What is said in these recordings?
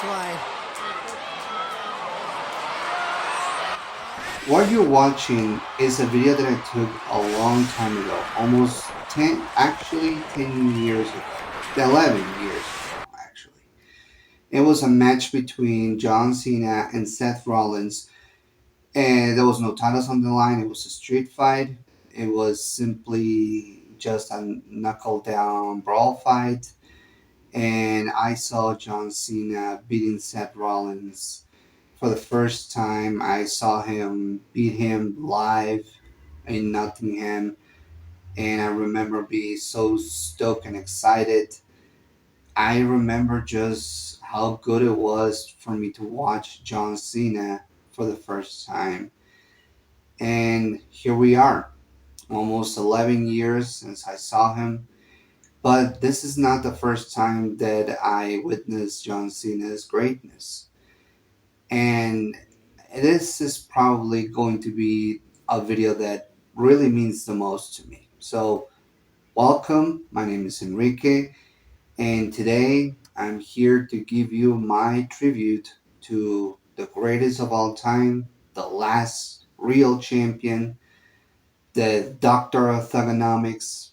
slide. What you're watching is a video that I took a long time ago, almost 10, actually 10 years ago, 11 years ago, actually. It was a match between John Cena and Seth Rollins, and there was no titles on the line. It was a street fight. It was simply just a knuckle down brawl fight, and I saw John Cena beating Seth Rollins for the first time. I saw him beat him live in Nottingham, and I remember being so stoked and excited. I remember just how good it was for me to watch John Cena for the first time. And here we are, almost 11 years since I saw him. But this is not the first time that I witnessed John Cena's greatness. And this is probably going to be a video that really means the most to me. So, welcome. My name is Enrique, and today I'm here to give you my tribute to the greatest of all time, the last real champion, the doctor of thuganomics,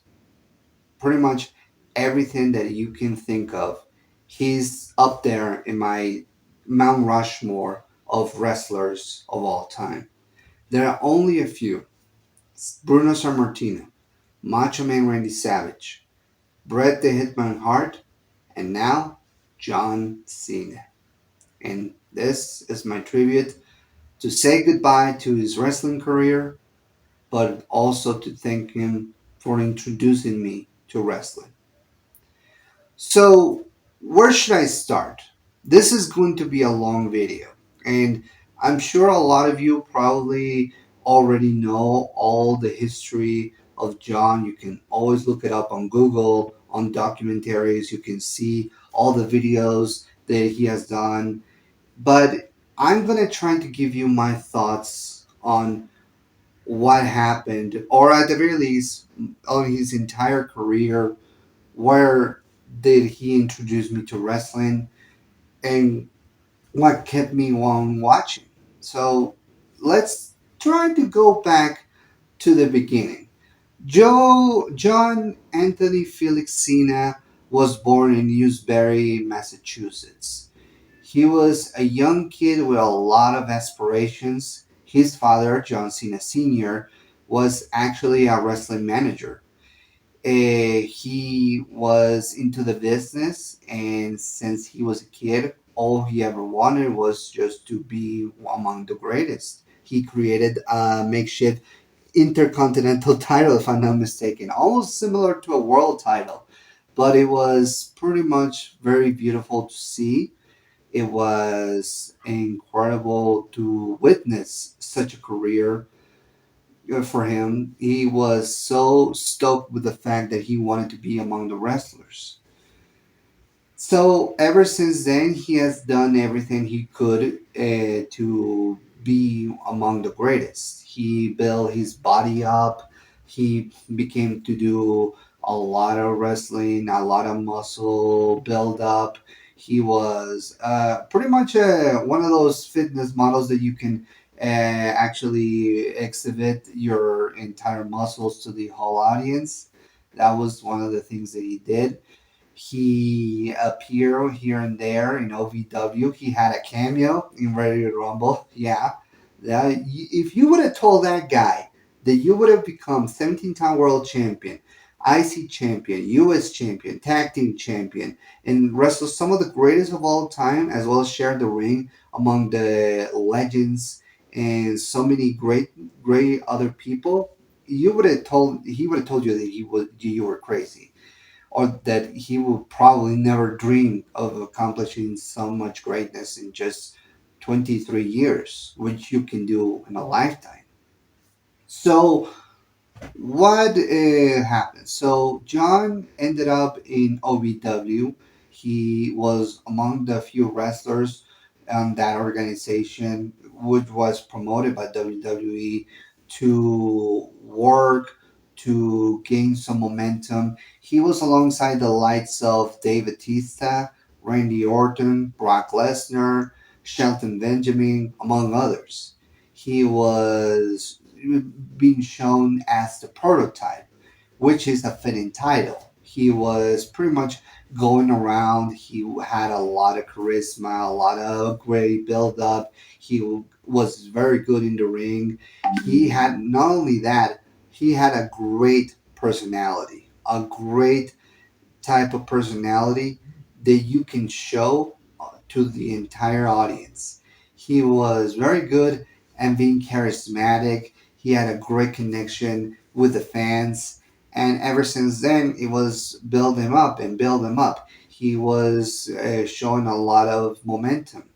pretty much everything that you can think of. He's up there in my Mount Rushmore of wrestlers of all time. There are only a few: Bruno Sammartino, Macho Man Randy Savage, Bret the Hitman Hart, and now John Cena. And this is my tribute to say goodbye to his wrestling career, but also to thank him for introducing me to wrestling. So, where should I start? This is going to be a long video, and I'm sure a lot of you probably already know all the history of John. You can always look it up on Google, on documentaries. You can see all the videos that he has done. But I'm going to try to give you my thoughts on what happened, or at the very least, on his entire career. Where did he introduce me to wrestling, and what kept me on watching? So let's try to go back to the beginning. John Anthony Felix Cena was born in Newsbury, Massachusetts. He was a young kid with a lot of aspirations. His father, John Cena Sr., was actually a wrestling manager. He was into the business, and since he was a kid, all he ever wanted was just to be among the greatest. He created a makeshift intercontinental title, if I'm not mistaken, almost similar to a world title, but it was pretty much very beautiful to see. It was incredible to witness such a career for him. He was so stoked with the fact that he wanted to be among the wrestlers. So ever since then, he has done everything he could to be among the greatest. He built his body up. He became to do a lot of wrestling, a lot of muscle build up. He was pretty much one of those fitness models that you can actually exhibit your entire muscles to the whole audience. That was one of the things that he did. He appeared here and there in OVW. He had a cameo in Ready to Rumble. Yeah. If you would have told that guy that you would have become 17-time world champion, IC champion, US champion, tag team champion, and wrestled some of the greatest of all time, as well as shared the ring among the legends and so many great other people, you would have told he would have told you that you were crazy, or that he will probably never dream of accomplishing so much greatness in just 23 years, which you can do in a lifetime. So, what happened? So, John ended up in OVW. He was among the few wrestlers on that organization, which was promoted by WWE to work, to gain some momentum. He was alongside the likes of Dave Batista, Randy Orton, Brock Lesnar, Shelton Benjamin, among others. He was being shown as the prototype, which is a fitting title. He was pretty much going around. He had a lot of charisma, a lot of great build up. He was very good in the ring. He had not only that, he had a great personality, a great type of personality that you can show to the entire audience. He was very good and being charismatic. He had a great connection with the fans. And ever since then, it was build him up and build him up. He was showing a lot of momentum.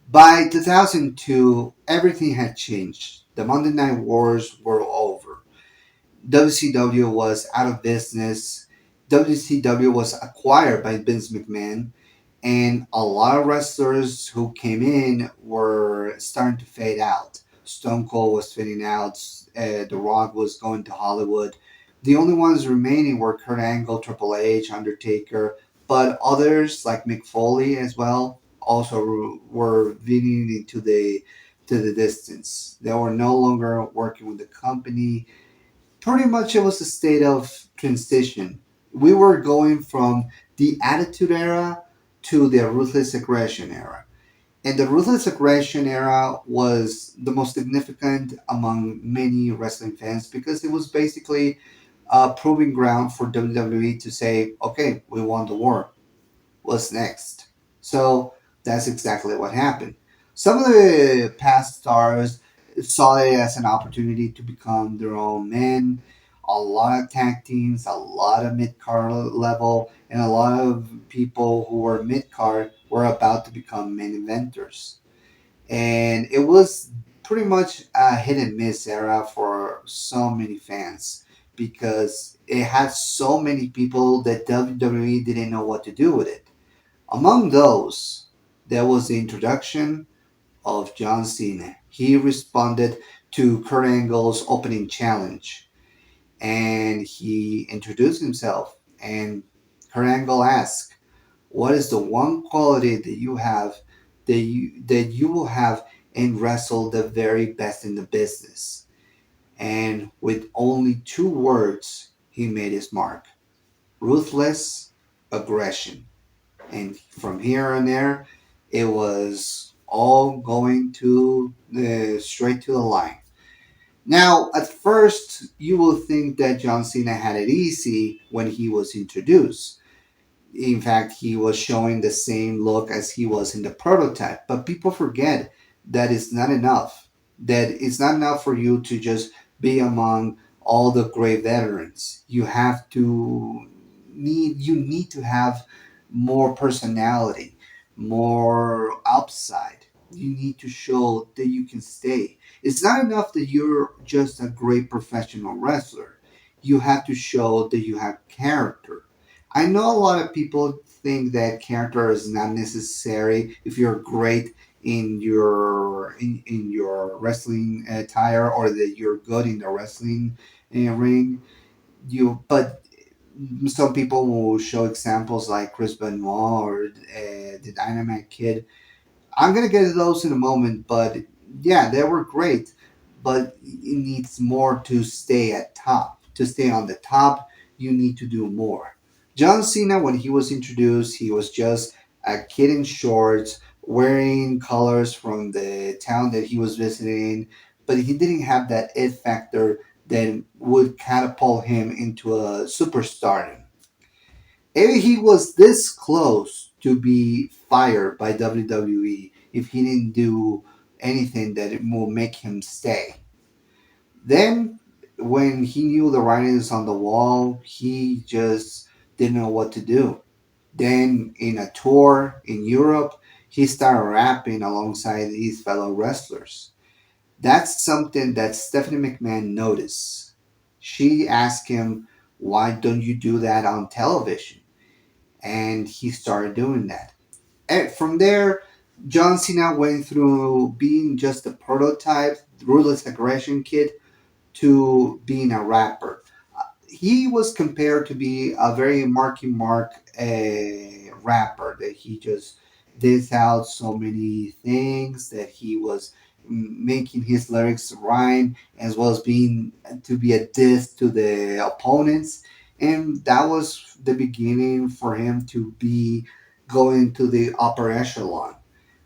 By 2002, everything had changed. The Monday Night Wars were over. WCW was out of business. WCW was acquired by Vince McMahon, and a lot of wrestlers who came in were starting to fade out. Stone Cold was fading out. The Rock was going to Hollywood. The only ones remaining were Kurt Angle, Triple H, Undertaker, but others like Mick Foley as well also were leading into the distance. They were no longer working with the company. Pretty much it was a state of transition. We were going from the Attitude Era to the Ruthless Aggression Era. And the Ruthless Aggression Era was the most significant among many wrestling fans because it was basically a proving ground for WWE to say, okay, we won the war. What's next? So that's exactly what happened. Some of the past stars saw it as an opportunity to become their own men. A lot of tag teams, a lot of mid card level, and a lot of people who were mid card were about to become main inventors. And it was pretty much a hit and miss era for so many fans because it had so many people that WWE didn't know what to do with it. Among those, there was the introduction of John Cena. He responded to Kurt Angle's opening challenge and he introduced himself. And Kurt Angle asked, "What is the one quality that you have that you will have and wrestle the very best in the business?" And with only two words, he made his mark: ruthless aggression. And from here on there, it was all going to the straight to the line. Now, at first, you will think that John Cena had it easy when he was introduced. In fact, he was showing the same look as he was in the prototype. But people forget that it's not enough. That it's not enough for you to just be among all the great veterans. You need to have more personality, more upside. You need to show that you can stay. It's not enough that you're just a great professional wrestler. You have to show that you have character. I know a lot of people think that character is not necessary if you're great in your wrestling attire or that you're good in the wrestling ring. But some people will show examples like Chris Benoit or the Dynamite Kid. I'm gonna get to those in a moment, but yeah, they were great. But it needs more to stay at top. To stay on the top, you need to do more. John Cena, when he was introduced, he was just a kid in shorts, wearing colors from the town that he was visiting, but he didn't have that it factor that would catapult him into a superstardom. If he was this close to be fired by WWE if he didn't do anything that it will make him stay. Then, when he knew the writings on the wall, he just didn't know what to do. Then, in a tour in Europe, he started rapping alongside his fellow wrestlers. That's something that Stephanie McMahon noticed. She asked him, "Why don't you do that on television?" And he started doing that. And from there, John Cena went through being just a prototype, ruthless aggression kid, to being a rapper. He was compared to be a very Marky Mark a rapper, that he just did out so many things, that he was making his lyrics rhyme, as well as being to be a diss to the opponents. And that was the beginning for him to be going to the upper echelon.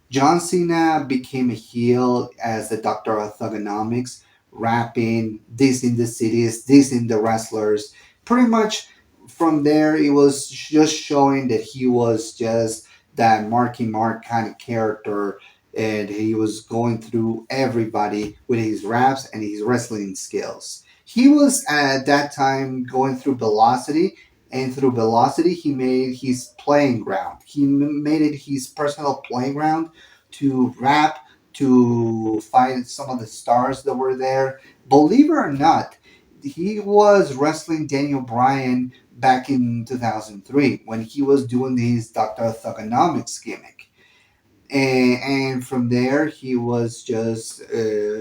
John Cena became a heel as the Doctor of Thuganomics, rapping, dissing the cities, dissing the wrestlers. Pretty much from there, it was just showing that he was just that Marky Mark kind of character, and he was going through everybody with his raps and his wrestling skills. He was at that time going through Velocity, and through Velocity, he made his playing ground. He made it his personal playground to rap, to find some of the stars that were there. Believe it or not, he was wrestling Daniel Bryan back in 2003 when he was doing his Dr. Thuganomics gimmick. And from there, he was just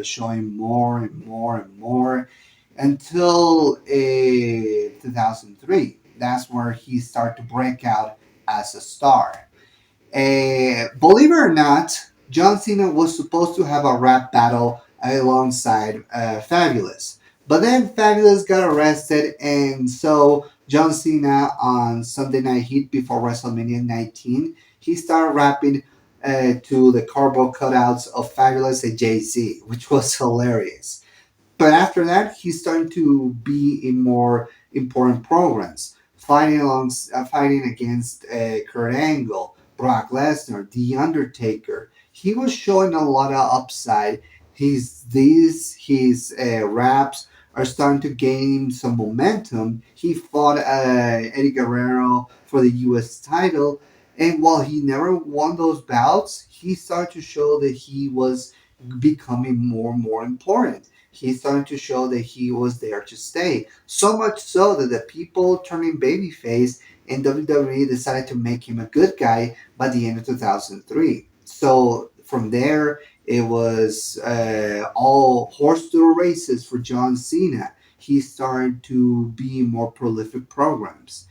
showing more and more and more until 2003. That's where he started to break out as a star. Believe it or not, John Cena was supposed to have a rap battle alongside Fabulous. But then Fabulous got arrested, and so John Cena on Sunday Night Heat before WrestleMania 19, he started rapping to the cardboard cutouts of Fabulous and Jay Z, which was hilarious. But after that, he's starting to be in more important programs, fighting against Kurt Angle, Brock Lesnar, The Undertaker. He was showing a lot of upside. His raps are starting to gain some momentum. He fought Eddie Guerrero for the U.S. title, and while he never won those bouts, he started to show that he was becoming more and more important. He started to show that he was there to stay. So much so that the people turning babyface in WWE decided to make him a good guy by the end of 2003. So from there, it was all horse to races for John Cena. He started to be more prolific programs.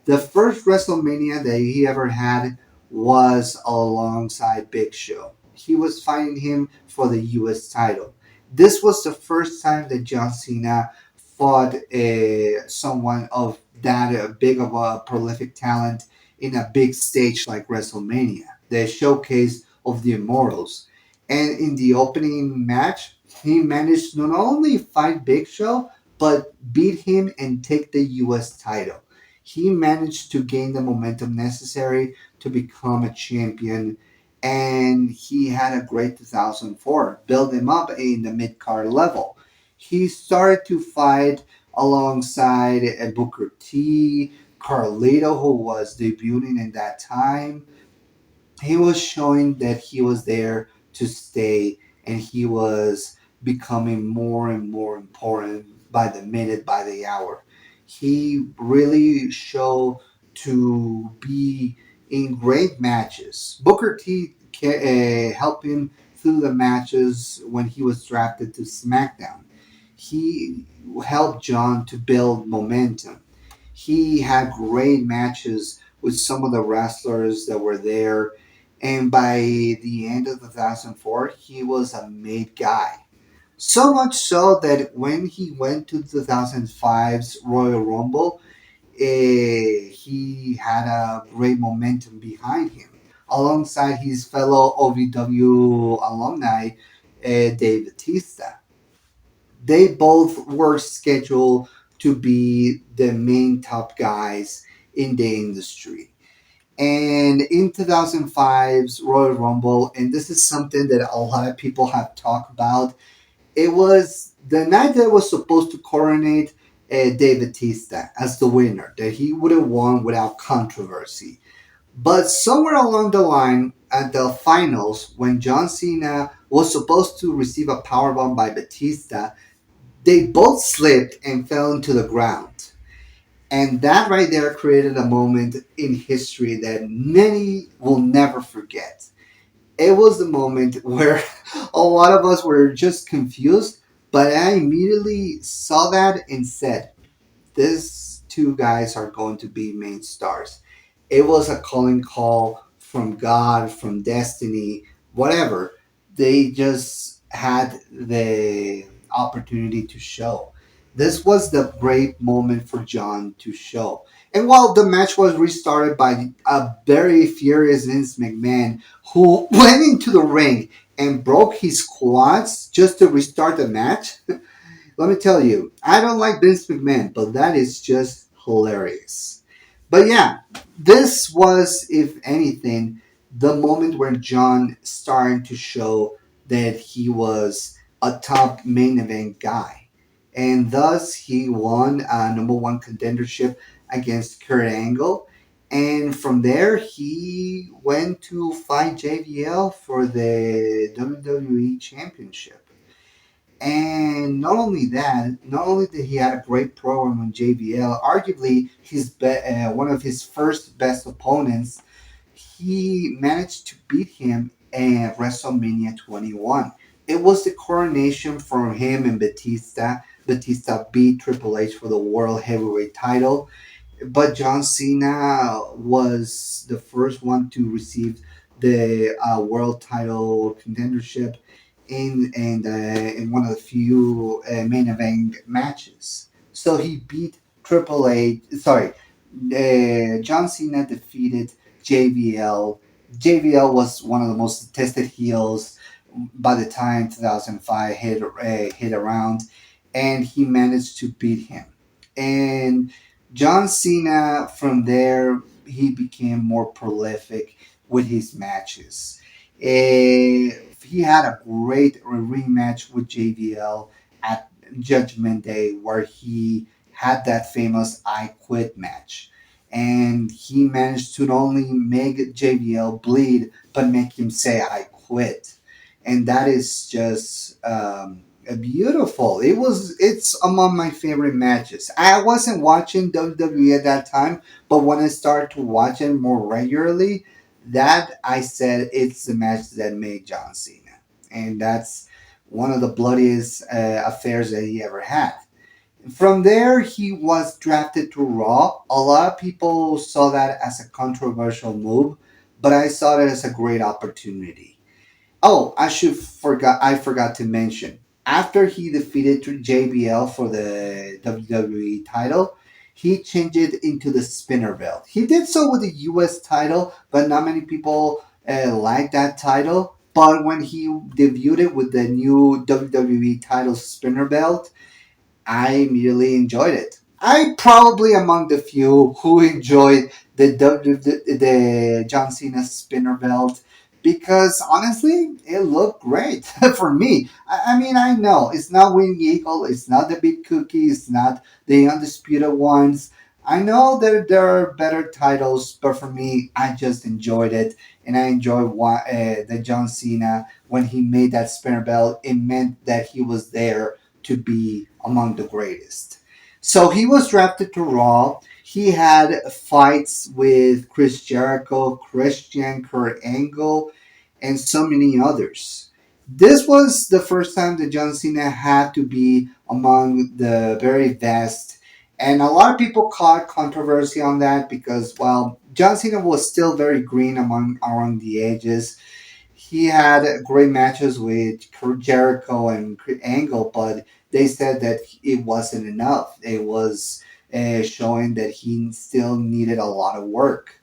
The first WrestleMania that he ever had was alongside Big Show. He was fighting him for the U.S. title. This was the first time that John Cena fought someone of that big of a prolific talent in a big stage like WrestleMania, the showcase of the Immortals. And in the opening match, he managed to not only fight Big Show, but beat him and take the U.S. title. He managed to gain the momentum necessary to become a champion, and he had a great 2004, build him up in the mid card level. He started to fight alongside Booker T, Carlito, who was debuting in that time. He was showing that he was there to stay, and he was becoming more and more important by the minute, by the hour. He really showed to be in great matches. Booker T helped him through the matches when he was drafted to SmackDown. He helped John to build momentum. He had great matches with some of the wrestlers that were there, and by the end of 2004, he was a made guy. So much so that when he went to 2005's Royal Rumble, he had a great momentum behind him, alongside his fellow OVW alumni, Dave Batista. They both were scheduled to be the main top guys in the industry. And in 2005's Royal Rumble, and this is something that a lot of people have talked about, it was the night that was supposed to coronate Dave Batista as the winner, that he would have won without controversy. But somewhere along the line, at the finals, when John Cena was supposed to receive a powerbomb by Batista, they both slipped and fell into the ground. And that right there created a moment in history that many will never forget. It was the moment where a lot of us were just confused, but I immediately saw that and said, these two guys are going to be main stars. It was a calling call from God, from destiny, whatever. They just had the opportunity to show. This was the great moment for John to show. And while the match was restarted by a very furious Vince McMahon, who went into the ring and broke his quads just to restart the match, let me tell you, I don't like Vince McMahon, but that is just hilarious. But yeah, this was, if anything, the moment where John started to show that he was a top main event guy. And thus, he won a number one contendership against Kurt Angle. And from there, he went to fight JBL for the WWE Championship. And not only did he had a great program on JBL, arguably one of his first best opponents, he managed to beat him at WrestleMania 21. It was the coronation for him and Batista. Batista beat Triple H for the World Heavyweight title, but John Cena was the first one to receive the world title contendership in one of the few main event matches. So he beat Triple H. Sorry, John Cena defeated JBL. JBL was one of the most tested heels by the time 2005 hit around, and he managed to beat him. And John Cena, from there, he became more prolific with his matches. He had a great rematch with JBL at Judgment Day, where he had that famous I Quit match. And he managed to not only make JBL bleed, but make him say I quit. And that is just beautiful. It's among my favorite matches. I wasn't watching WWE at that time, but when I started to watch it more regularly, that I said it's the match that made John Cena, and that's one of the bloodiest affairs that he ever had. From there, he was drafted to Raw. A lot of people saw that as a controversial move, but I saw it as a great opportunity. Oh, I forgot to mention. After he defeated JBL for the WWE title, he changed it into the spinner belt. He did so with the US title, but not many people like that title. But when he debuted it with the new WWE title spinner belt, I really enjoyed it. I probably among the few who enjoyed the John Cena spinner belt because honestly, it looked great for me. I mean, I know it's not Wing Eagle, it's not the Big Cookie, it's not the Undisputed Ones. I know that there are better titles, but for me, I just enjoyed it, and I enjoyed the John Cena when he made that spinner belt. It meant that he was there to be among the greatest. So he was drafted to Raw. He had fights with Chris Jericho, Christian, Kurt Angle, and so many others. This was the first time that John Cena had to be among the very best. And a lot of people caught controversy on that because, well, John Cena was still very green around the edges. He had great matches with Jericho and Angle, but they said that it wasn't enough. It was showing that he still needed a lot of work.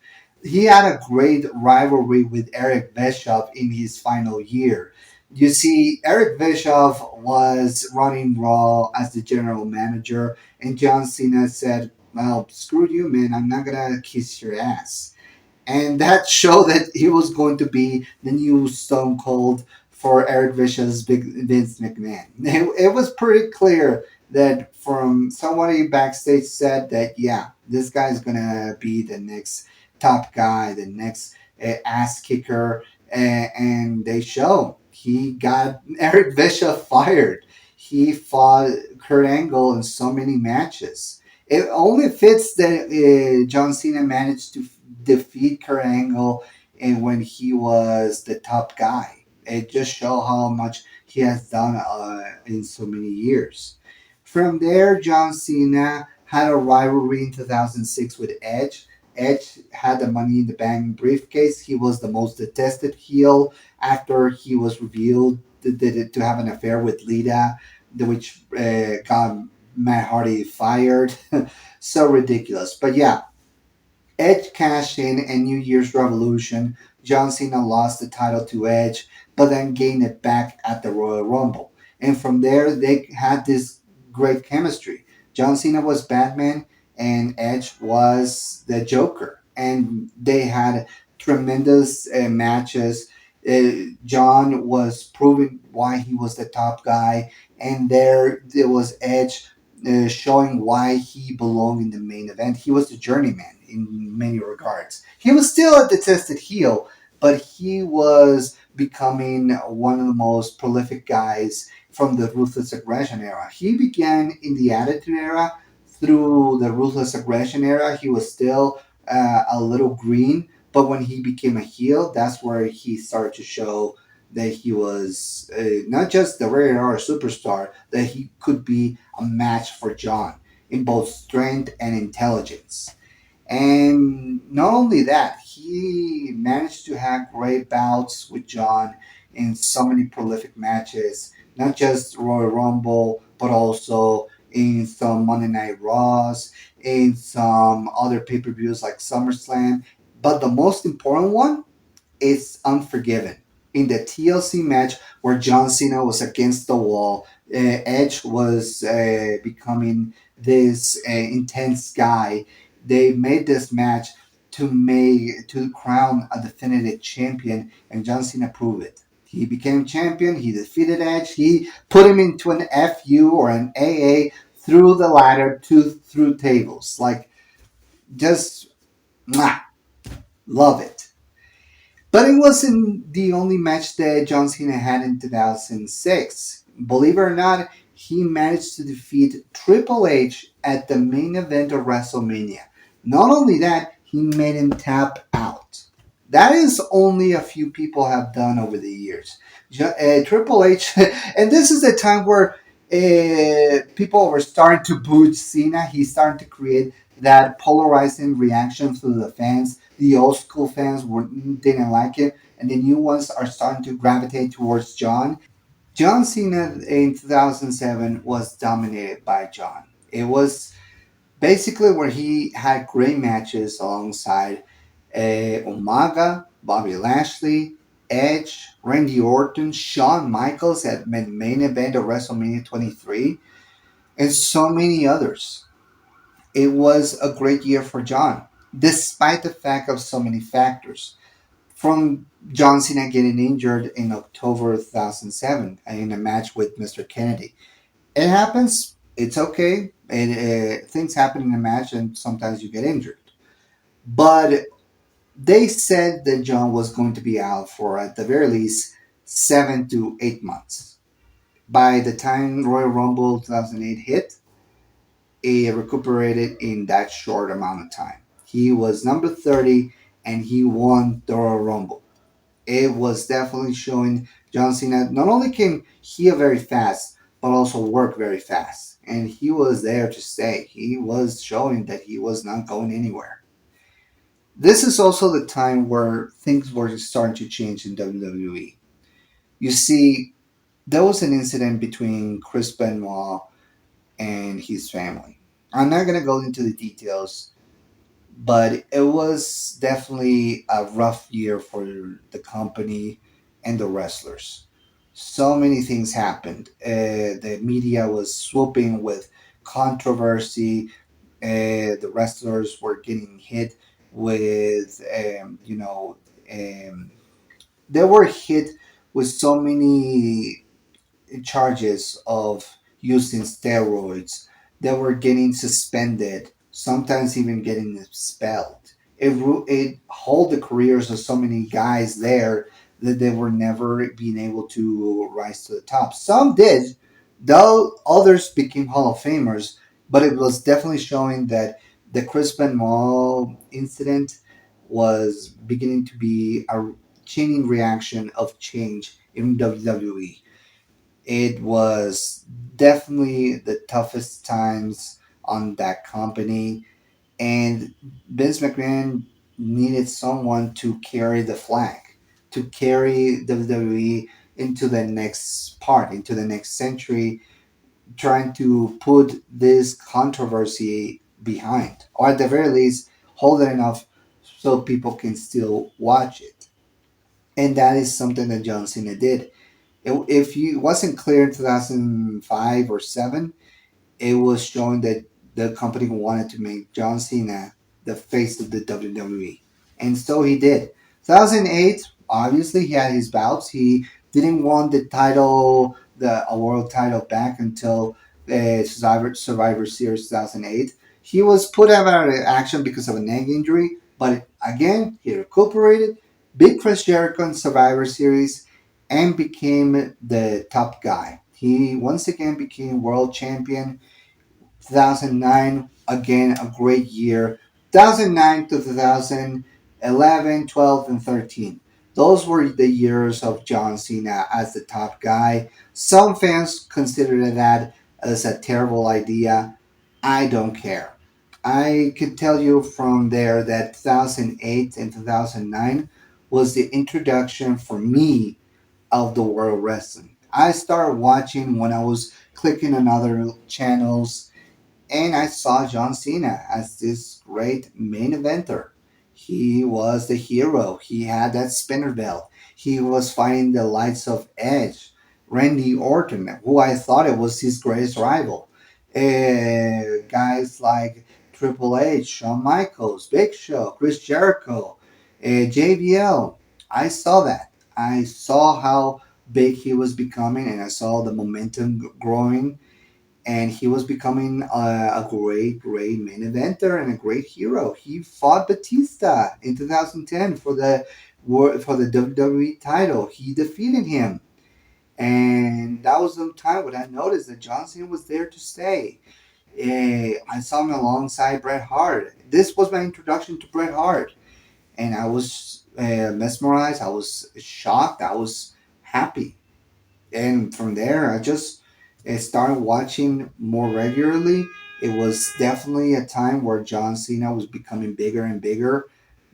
He had a great rivalry with Eric Bischoff in his final year. You see, Eric Bischoff was running Raw as the general manager, and John Cena said, "Well, screw you, man. I'm not gonna kiss your ass." And that showed that he was going to be the new Stone Cold for Eric Bischoff's big Vince McMahon. It was pretty clear that from somebody backstage said that yeah, this guy's gonna be the next top guy, the next ass kicker, and they show he got Eric Bischoff fired. He fought Kurt Angle in so many matches. It only fits that John Cena managed to defeat Kurt Angle and when he was the top guy. It just shows how much he has done in so many years. From there, John Cena had a rivalry in 2006 with Edge. Edge had the Money in the Bank briefcase. He was the most detested heel after he was revealed to have an affair with Lita, which got Matt Hardy fired. So ridiculous. But yeah, Edge cashed in a New Year's Revolution. John Cena lost the title to Edge, but then gained it back at the Royal Rumble. And from there, they had this great chemistry. John Cena was Batman, and Edge was the Joker. And they had tremendous matches. John was proving why he was the top guy, and there was Edge showing why he belonged in the main event. He was the journeyman in many regards. He was still a detested heel, but he was becoming one of the most prolific guys from the Ruthless Aggression era. He began in the Attitude era. Through the Ruthless Aggression era, he was still a little green, but when he became a heel, that's where he started to show that he was not just the rated R superstar, that he could be a match for John in both strength and intelligence. And not only that, he managed to have great bouts with John in so many prolific matches, not just Royal Rumble, but also in some Monday Night Raws, in some other pay per views like SummerSlam. But the most important one is Unforgiven. In the TLC match where John Cena was against the wall, Edge was becoming this intense guy. They made this match to crown a definitive champion, and John Cena proved it. He became champion. He defeated Edge. He put him into an FU or an AA through the ladder to through tables. Like just mwah, love it. But it wasn't the only match that John Cena had in 2006. Believe it or not, he managed to defeat Triple H at the main event of WrestleMania. Not only that, he made him tap out. That is only a few people have done over the years. Triple H, and this is the time where people were starting to boo Cena. He's starting to create that polarizing reaction to the fans. The old school fans didn't like it, and the new ones are starting to gravitate towards John. John Cena in 2007 was dominated by John. It was basically where he had great matches alongside Umaga, Bobby Lashley, Edge, Randy Orton, Shawn Michaels at main event of WrestleMania 23, and so many others. It was a great year for John, despite the fact of so many factors. From John Cena getting injured in October 2007 in a match with Mr. Kennedy. It happens. It's okay. Things happen in a match, and sometimes you get injured. But they said that John was going to be out for, at the very least, 7 to 8 months. By the time Royal Rumble 2008 hit, he recuperated in that short amount of time. He was number 30 and he won the Royal Rumble. It was definitely showing John Cena not only can heal very fast, but also work very fast. And he was there to stay. He was showing that he was not going anywhere. This is also the time where things were starting to change in WWE. You see, there was an incident between Chris Benoit and his family. I'm not going to go into the details, but it was definitely a rough year for the company and the wrestlers. So many things happened. The media was swooping with controversy. The wrestlers were getting hit with, they were hit with so many charges of using steroids. They were getting suspended, sometimes even getting expelled. It hold the careers of so many guys there that they were never being able to rise to the top. Some did, though others became Hall of Famers, but it was definitely showing that the Chris Benoit incident was beginning to be a chaining reaction of change in WWE. It was definitely the toughest times on that company. And Vince McMahon needed someone to carry the flag, to carry WWE into the next part, into the next century, trying to put this controversy behind, or at the very least, hold it enough so people can still watch it. And that is something that John Cena did. If you wasn't clear in 2005 or 7, it was showing that the company wanted to make John Cena the face of the WWE. And so he did. 2008, obviously, he had his bouts. He didn't want the title, the a world title back until Survivor Series 2008. He was put out of action because of a neck injury, but again, he recuperated, beat Chris Jericho in Survivor Series, and became the top guy. He once again became world champion. 2009, again, a great year. 2009 to 2011, 12, and 13. Those were the years of John Cena as the top guy. Some fans consider that as a terrible idea. I don't care. I can tell you from there that 2008 and 2009 was the introduction for me of the world wrestling. I started watching when I was clicking on other channels, and I saw John Cena as this great main eventer. He was the hero. He had that spinner belt. He was fighting the likes of Edge, Randy Orton, who I thought it was his greatest rival. Guys like Triple H, Shawn Michaels, Big Show, Chris Jericho, JBL. I saw that. I saw how big he was becoming, and I saw the momentum growing, and he was becoming a great, great main eventer and a great hero. He fought Batista in 2010 for the WWE title. He defeated him, and that was the time when I noticed that John Cena was there to stay. I saw him alongside Bret Hart. This was my introduction to Bret Hart, and I was mesmerized. I was shocked. I was happy, and from there I just started watching more regularly. It was definitely a time where John Cena was becoming bigger and bigger.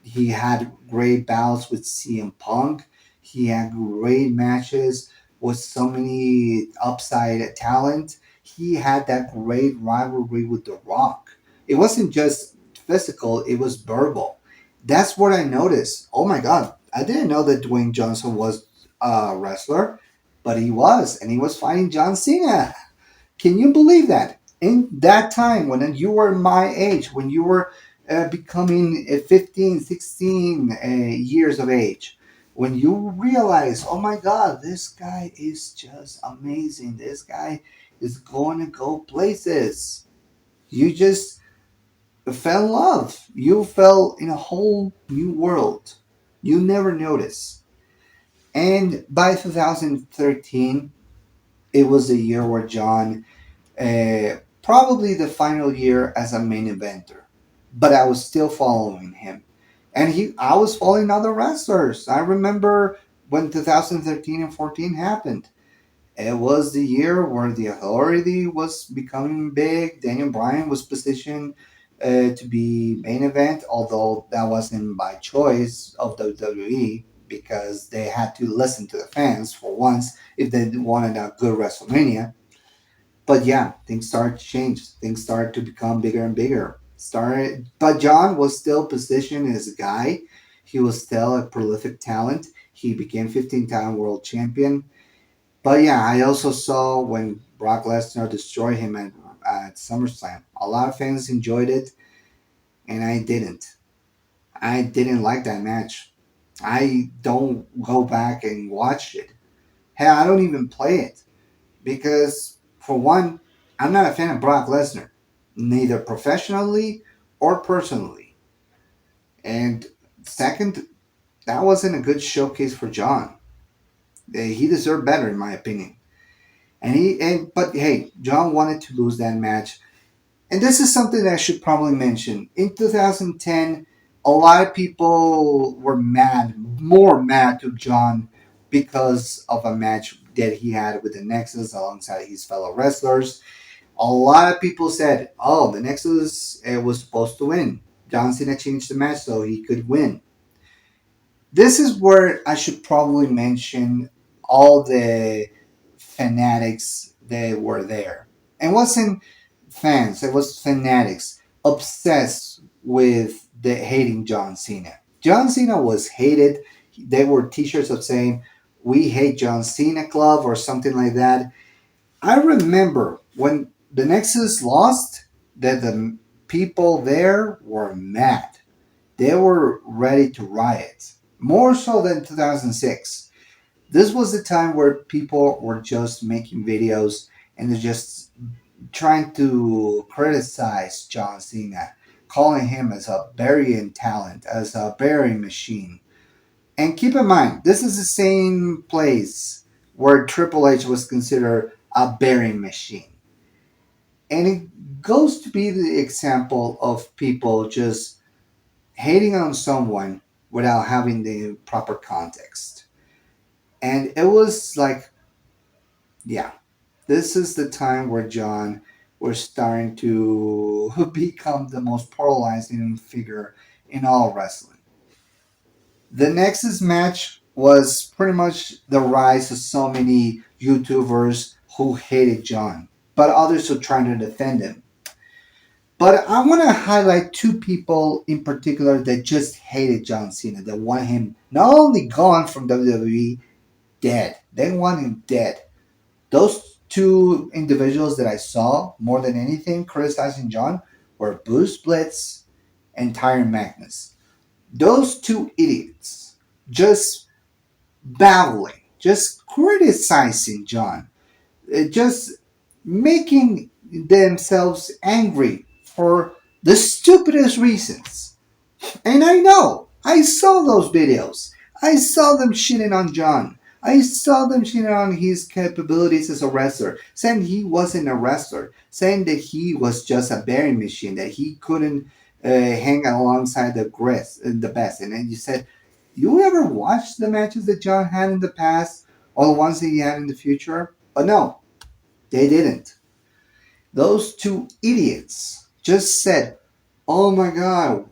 He had great bouts with CM Punk. He had great matches with so many upside talent. He had that great rivalry with The Rock. It wasn't just physical, it was verbal. That's what I noticed. Oh my God, I didn't know that Dwayne Johnson was a wrestler, but he was, and he was fighting John Cena. Can you believe that? In that time, when you were my age, when you were becoming 15, 16 years of age, when you realize, oh my God, this guy is just amazing. This guy is going to go places. You just fell in love. You fell in a whole new world. You never notice. And by 2013, it was the year where John, probably the final year as a main eventer, but I was still following him, and I was following other wrestlers. I remember when 2013 and 14 happened. It was the year where the Authority was becoming big. Daniel Bryan was positioned to be main event, although that wasn't by choice of WWE, because they had to listen to the fans for once if they wanted a good WrestleMania. But yeah, things started to change. Things started to become bigger and bigger. But John was still positioned as a guy. He was still a prolific talent. He became 15-time world champion. But yeah, I also saw when Brock Lesnar destroyed him at SummerSlam. A lot of fans enjoyed it, and I didn't. I didn't like that match. I don't go back and watch it. Hell, I don't even play it because, for one, I'm not a fan of Brock Lesnar, neither professionally or personally. And second, that wasn't a good showcase for John. He deserved better, in my opinion. But hey, John wanted to lose that match. And this is something that I should probably mention. In 2010, a lot of people were mad, more mad to John because of a match that he had with the Nexus alongside his fellow wrestlers. A lot of people said, "Oh, the Nexus was supposed to win." John Cena changed the match so he could win. This is where I should probably mention all the fanatics that were there. It wasn't fans, it was fanatics obsessed with the hating John Cena. John Cena was hated. There were t-shirts of saying, "We hate John Cena Club" or something like that. I remember when the Nexus lost that the people there were mad. They were ready to riot. More so than 2006. This was the time where people were just making videos and they're just trying to criticize John Cena, calling him as a burying talent, as a burying machine. And keep in mind, this is the same place where Triple H was considered a burying machine. And it goes to be the example of people just hating on someone without having the proper context. And it was like, yeah, this is the time where John was starting to become the most polarizing figure in all wrestling. The Nexus match was pretty much the rise of so many YouTubers who hated John, but others who tried to defend him. But I want to highlight two people in particular that just hated John Cena, that want him not only gone from WWE, dead. They want him dead. Those two individuals that I saw more than anything criticizing John were Bruce Blitz and Tyron Magnus. Those two idiots just babbling, just criticizing John, just making themselves angry for the stupidest reasons. And I know, I saw those videos. I saw them shitting on John. I saw them shitting on his capabilities as a wrestler, saying he wasn't a wrestler, saying that he was just a bearing machine, that he couldn't hang alongside the best. And then you said, you ever watched the matches that John had in the past or the ones that he had in the future? But no, they didn't. Those two idiots just said, "Oh my god,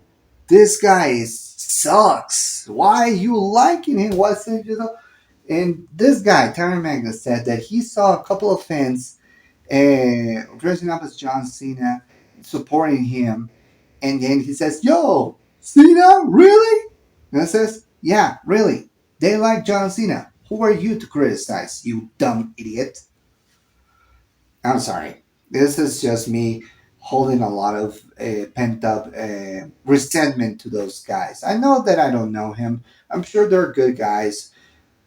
this guy sucks. Why are you liking him? What's it, you know?" And this guy, Tyron Magnus, said that he saw a couple of fans dressing up as John Cena, supporting him, and then he says, "Yo, Cena, really?" And I says, "Yeah, really. They like John Cena. Who are you to criticize, you dumb idiot?" I'm sorry. This is just me holding a lot of pent up resentment to those guys. I know that I don't know him. I'm sure they're good guys.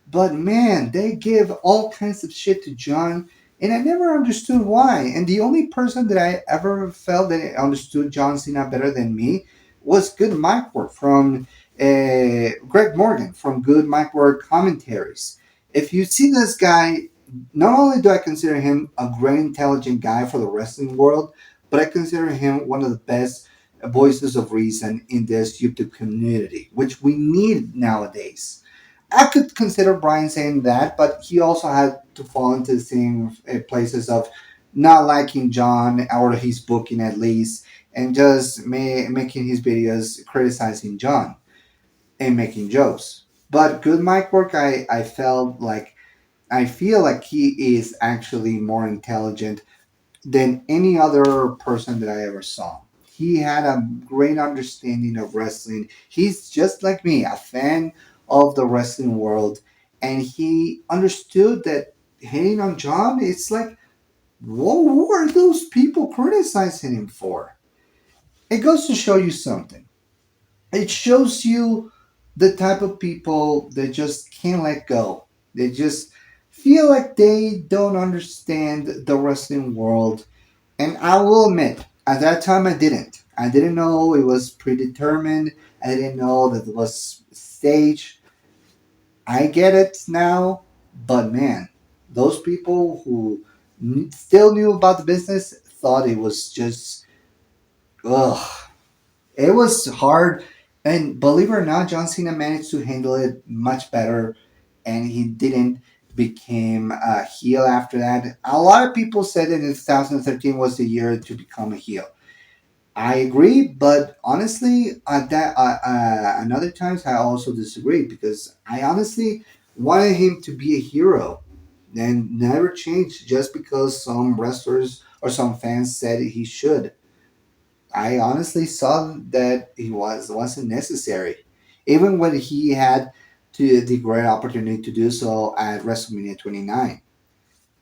But man, they give all kinds of shit to John, and I never understood why. And the only person that I ever felt that understood John Cena better than me was Good Mike Ward from Greg Morgan from Good Mike Ward commentaries. If you see this guy, not only do I consider him a great intelligent guy for the wrestling world, but I consider him one of the best voices of reason in this YouTube community, which we need nowadays. I could consider Brian saying that, but he also had to fall into the same places of not liking John or his booking at least, and just making his videos criticizing John and making jokes. But Good Mike Work, I felt like I feel like he is actually more intelligent than any other person that I ever saw. He had a great understanding of wrestling. He's just like me, a fan of the wrestling world, and he understood that hating on John, it's like, who are those people criticizing him for? It goes to show you something. It shows you the type of people that just can't let go. They just feel like they don't understand the wrestling world. And I will admit, at that time I didn't. I didn't know it was predetermined. I didn't know that it was staged. I get it now, but man, those people who still knew about the business thought it was just, ugh. It was hard. And believe it or not, John Cena managed to handle it much better. And he didn't became a heel after that. A lot of people said that in 2013 was the year to become a heel. I agree, but honestly, that another times I also disagree because I honestly wanted him to be a hero and never change just because some wrestlers or some fans said he should. I honestly saw that he wasn't necessary, even when he had the great opportunity to do so at WrestleMania 29.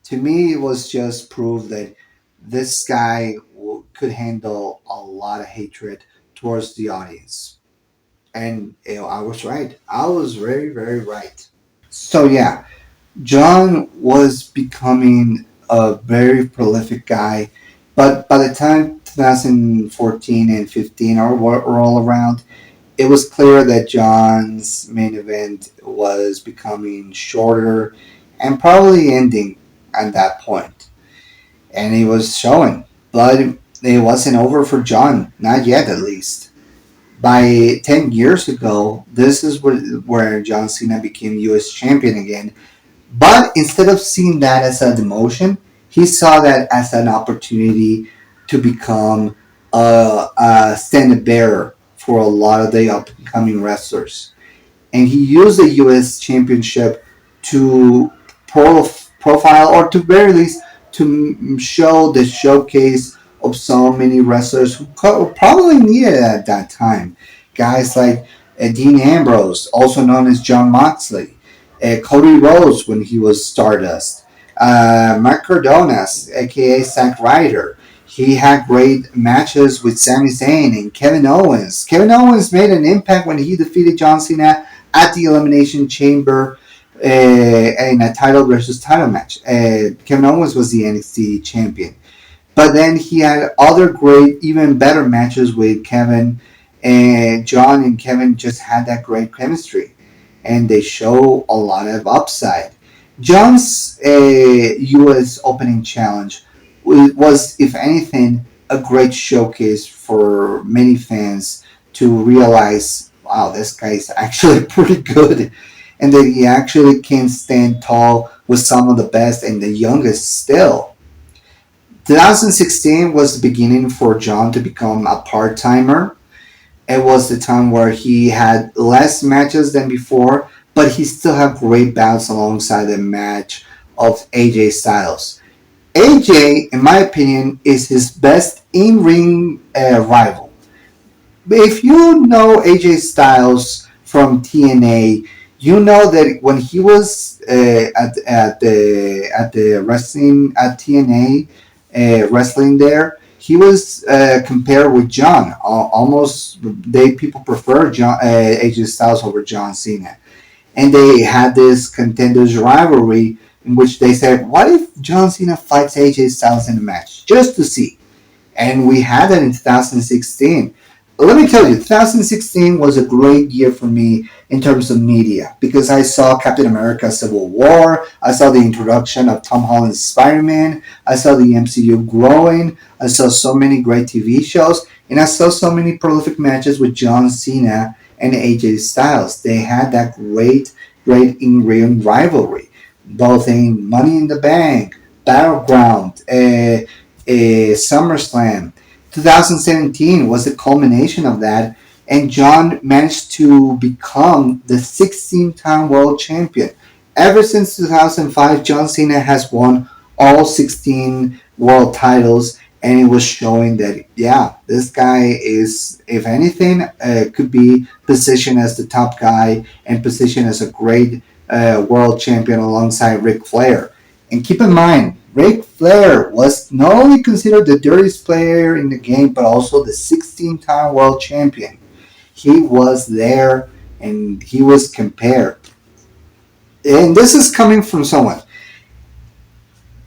To me, it was just proof that this guy could handle a lot of hatred towards the audience. And I was right. I was very, very right. So, yeah, John was becoming a very prolific guy. But by the time 2014 and 15 were all around, it was clear that John's main event was becoming shorter and probably ending at that point. And he was showing. But it wasn't over for John, not yet at least. By 10 years ago, this is where John Cena became US champion again. But instead of seeing that as a demotion, he saw that as an opportunity to become a standard bearer for a lot of the upcoming wrestlers, and he used the U.S. Championship to profile, or to very least to show the showcase of so many wrestlers who probably needed it at that time. Guys like Dean Ambrose, also known as John Moxley, Cody Rhodes when he was Stardust, Mark Cardonas, aka Zack Ryder. He had great matches with Sami Zayn and Kevin Owens. Kevin Owens made an impact when he defeated John Cena at the Elimination Chamber in a title versus title match. Kevin Owens was the NXT champion. But then he had other great, even better matches with Kevin, and John and Kevin just had that great chemistry, and they show a lot of upside. John's U.S. opening challenge was, if anything, a great showcase for many fans to realize, wow, this guy is actually pretty good, and that he actually can stand tall with some of the best and the youngest still. 2016 was the beginning for John to become a part timer. It was the time where he had less matches than before, but he still had great bouts alongside the match of AJ Styles. AJ, in my opinion, is his best in ring rival. If you know AJ Styles from TNA, you know that when he was at the wrestling at TNA, wrestling there, he was compared with John. Almost, they people prefer AJ Styles over John Cena, and they had this contenders rivalry in which they said, "What if John Cena fights AJ Styles in a match just to see?" And we had that in 2016. Let me tell you, 2016 was a great year for me in terms of media because I saw Captain America Civil War, I saw the introduction of Tom Holland's Spider-Man, I saw the MCU growing, I saw so many great TV shows, and I saw so many prolific matches with John Cena and AJ Styles. They had that great in-ring rivalry, both in Money in the Bank, Battleground, SummerSlam. 2017 was the culmination of that, and John managed to become the 16-time world champion. Ever since 2005, John Cena has won all 16 world titles, and it was showing that, yeah, this guy is, if anything, could be positioned as the top guy and positioned as a great world champion alongside Ric Flair. And keep in mind, Ric Flair was not only considered the dirtiest player in the game, but also the 16-time world champion. He was there and he was compared. And this is coming from someone.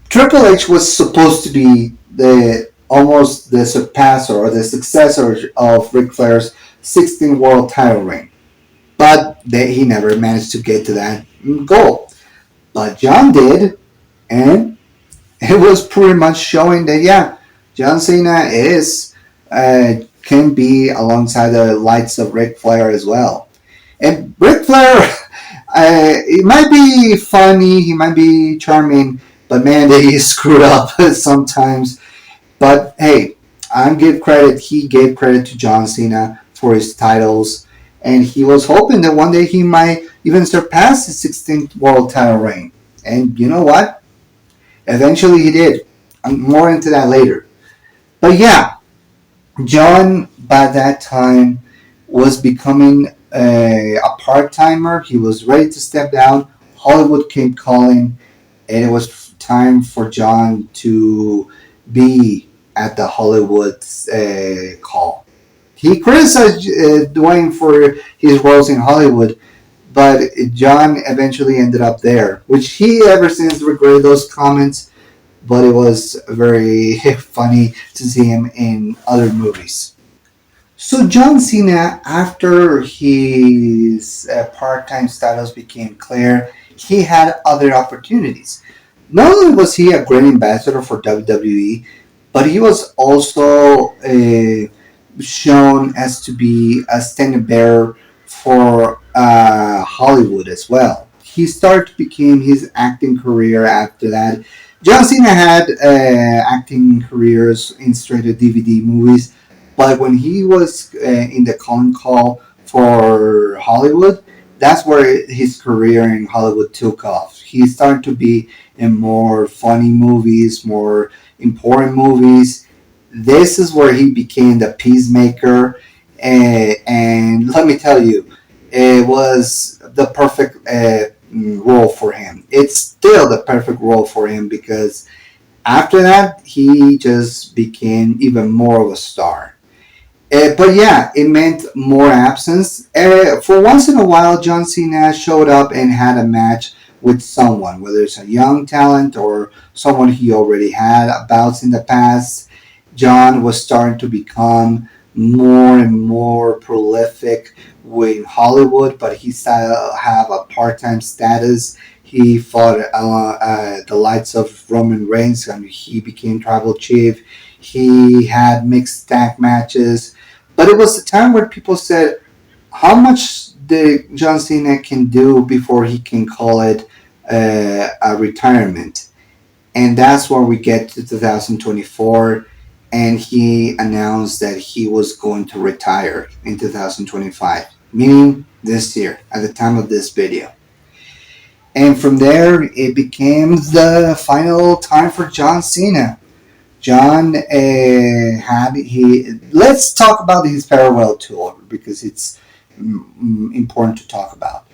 Triple H was supposed to be the almost the surpassor or the successor of Ric Flair's 16 world title reign. But he never managed to get to that goal. But John did, and it was pretty much showing that, yeah, John Cena is can be alongside the likes of Ric Flair as well. And Ric Flair, It might be funny, he might be charming, but man, they screwed up sometimes. But hey, I give credit. He gave credit to John Cena for his titles, and he was hoping that one day he might even surpass his 16th world title reign. And you know what? Eventually, he did. I'm more into that later. But yeah, John by that time was becoming a part timer. He was ready to step down. Hollywood came calling, and it was time for John to be at the Hollywood call. He criticized Dwayne for his roles in Hollywood, but John eventually ended up there, which he ever since regretted those comments. But it was very funny to see him in other movies. So John Cena, after his part-time status became clear, he had other opportunities. Not only was he a great ambassador for WWE, but he was also shown as to be a standard bearer for Hollywood as well. He started to become his acting career after that. John Cena had acting careers in straight to DVD movies, but when he was in the calling call for Hollywood, that's where his career in Hollywood took off. He started to be in more funny movies, more important movies. This is where he became the Peacemaker, and let me tell you, it was the perfect role for him. It's still the perfect role for him because after that, he just became even more of a star. But yeah, it meant more absence. For once in a while, John Cena showed up and had a match with someone, whether it's a young talent or someone he already had bouts in the past. John was starting to become more and more prolific with Hollywood, but he still have a part-time status. He fought the likes of Roman Reigns, and he became tribal chief. He had mixed tag matches, but it was the time where people said, "How much the John Cena can do before he can call it a retirement?" And that's where we get to 2024, and he announced that he was going to retire in 2025, meaning this year at the time of this video. And from there, it became the final time for John Cena. John had he. Let's talk about his farewell tour because it's important to talk about.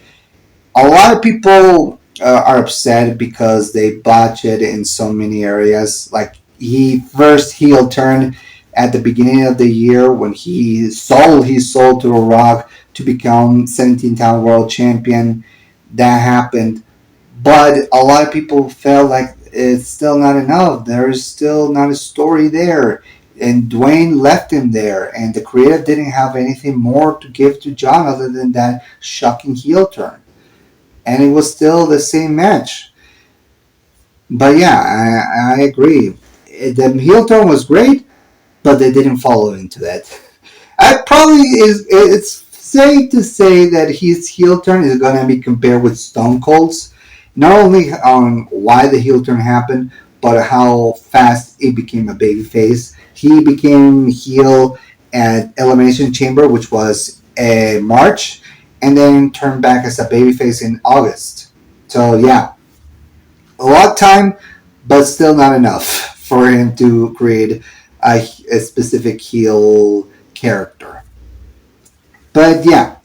A lot of people are upset because they botched it in so many areas. Like he first heel turn at the beginning of the year when he sold to The Rock to become 17-time world champion. That happened, but a lot of people felt like it's still not enough. There is still not a story there. And Dwayne left him there, and the creative didn't have anything more to give to John other than that shocking heel turn. And it was still the same match. But yeah, I agree. The heel turn was great, but they didn't follow into that. I probably it's safe to say that his heel turn is gonna be compared with Stone Cold's, not only on why the heel turn happened, but how fast it became a babyface. He became heel at Elimination Chamber, which was March, and then turned back as a babyface in August. So yeah, a lot of time, but still not enough for him to create a specific heel character. But yeah,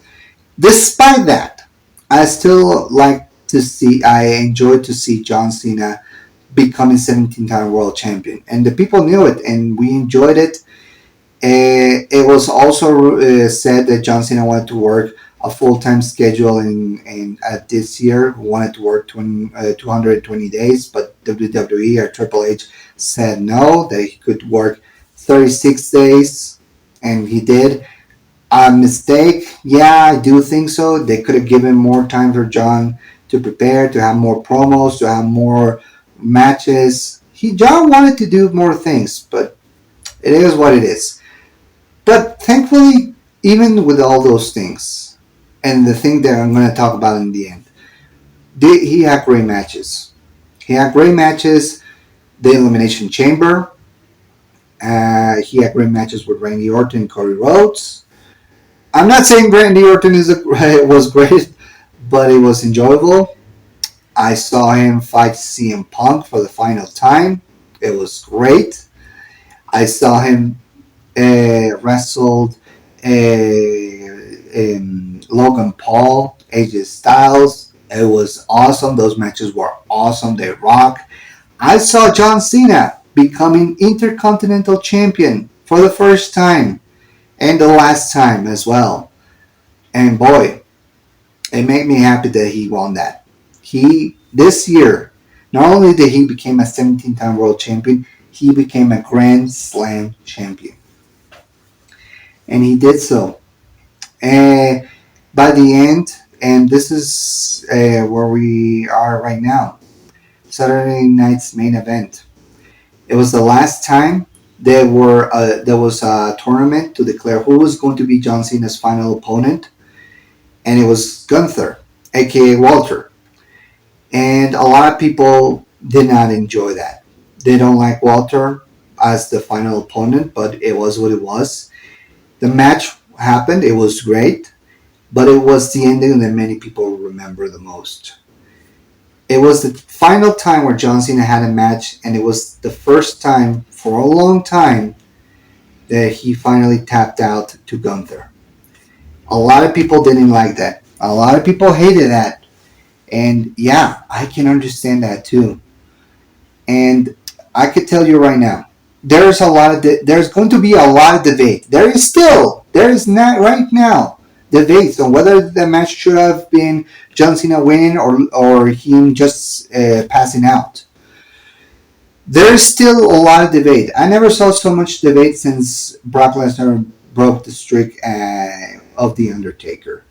despite that, I still like to see. I enjoyed to see John Cena becoming 17-time world champion, and the people knew it, and we enjoyed it. It was also said that John Cena wanted to work a full-time schedule in this year. Wanted to work 220 days, but WWE or Triple H said no. That he could work 36 days, and he did. A mistake? Yeah, I do think so. They could have given more time for John to prepare, to have more promos, to have more matches. John wanted to do more things, but it is what it is. But thankfully, even with all those things, and the thing that I'm going to talk about in the end, He had great matches. He had great matches. The Elimination Chamber. He had great matches with Randy Orton and Cody Rhodes. I'm not saying Randy Orton was great, but it was enjoyable. I saw him fight CM Punk for the final time. It was great. I saw him wrestled Logan Paul, AJ Styles. It was awesome. Those matches were awesome. They rock. I saw John Cena becoming Intercontinental Champion for the first time and the last time as well. And boy, it made me happy that he won that. He this year, not only did he become a 17-time world champion, he became a Grand Slam champion, and he did so. And by the end, and this is where we are right now, Saturday night's main event. It was the last time there was a tournament to declare who was going to be John Cena's final opponent, and it was Gunther, aka Walter. And a lot of people did not enjoy that. They don't like Walter as the final opponent, but it was what it was. The match happened, it was great, but it was the ending that many people remember the most. It was the final time where John Cena had a match, and it was the first time for a long time that he finally tapped out to Gunther. A lot of people didn't like that. A lot of people hated that. And yeah, I can understand that too. And I could tell you right now, there's going to be a lot of debate. There is not right now debates on whether the match should have been John Cena winning or him just passing out. There's still a lot of debate. I never saw so much debate since Brock Lesnar broke the streak of the Undertaker.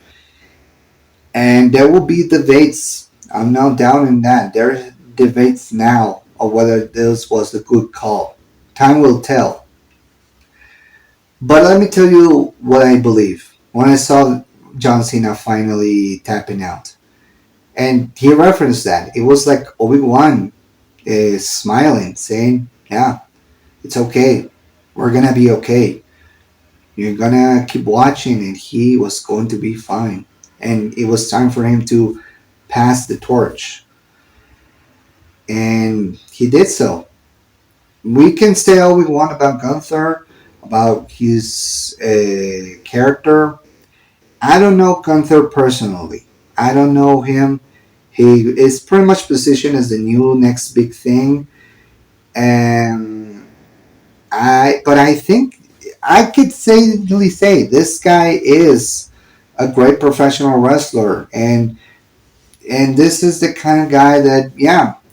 And there will be debates. I'm not down in that. There's debates now of whether this was a good call. Time will tell. But let me tell you what I believe. When I saw John Cena finally tapping out, and he referenced that, it was like Obi-Wan is smiling, saying, "Yeah, it's okay. We're gonna be okay. You're gonna keep watching," and he was going to be fine. And it was time for him to pass the torch, and he did so. We can say all we want about Gunther, about his character. I don't know Gunther personally. I don't know him. He is pretty much positioned as the new next big thing, and but I think I could safely say this guy is a great professional wrestler, and this is the kind of guy that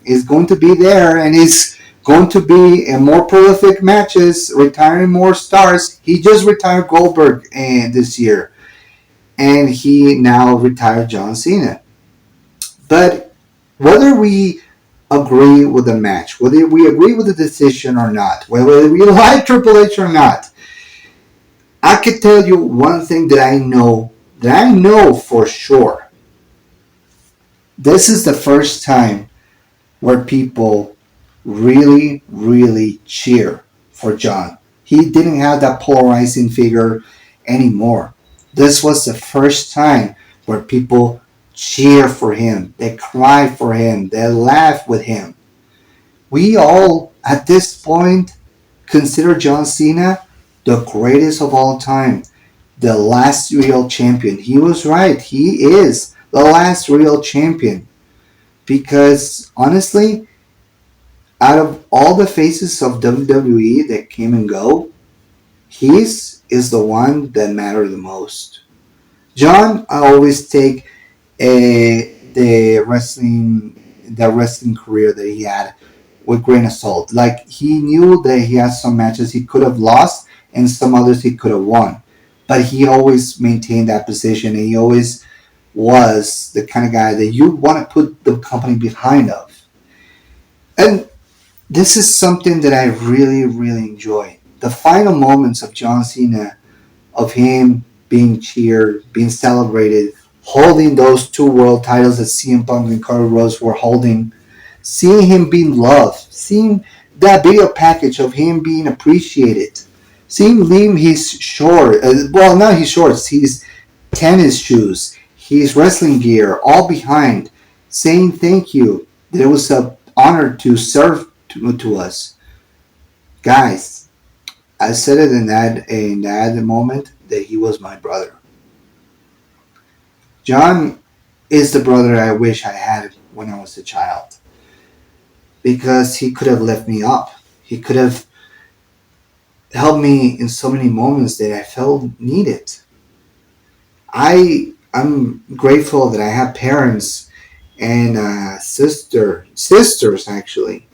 is going to be there and is going to be in more prolific matches, retiring more stars. He just retired Goldberg this year, and he now retired John Cena. But whether we agree with the match, whether we agree with the decision or not, whether we like Triple H or not, I could tell you one thing that I know for sure. This is the first time where people really, really cheer for John. He didn't have that polarizing figure anymore. This was the first time where people cheer for him. They cry for him. They laugh with him. We all, at this point, consider John Cena the greatest of all time, the last real champion. He was right. He is the last real champion. Because honestly, out of all the faces of WWE that came and go, his is the one that mattered the most. John, I always take the wrestling career that he had with grain of salt. Like he knew that he had some matches he could have lost and some others he could have won, but he always maintained that position, and he always was the kind of guy that you want to put the company behind of. And this is something that I really, really enjoy. The final moments of John Cena, of him being cheered, being celebrated, holding those two world titles that CM Punk and Cody Rhodes were holding, seeing him being loved, seeing that video package of him being appreciated, seeing him leave his short, well, not his shorts, his tennis shoes, his wrestling gear, all behind, saying thank you. That it was an honor to serve to us. Guys, I said it in that moment that he was my brother. John is the brother I wish I had when I was a child. Because he could have left me up. He could have helped me in so many moments that I felt needed. I'm grateful that I have parents and sisters actually.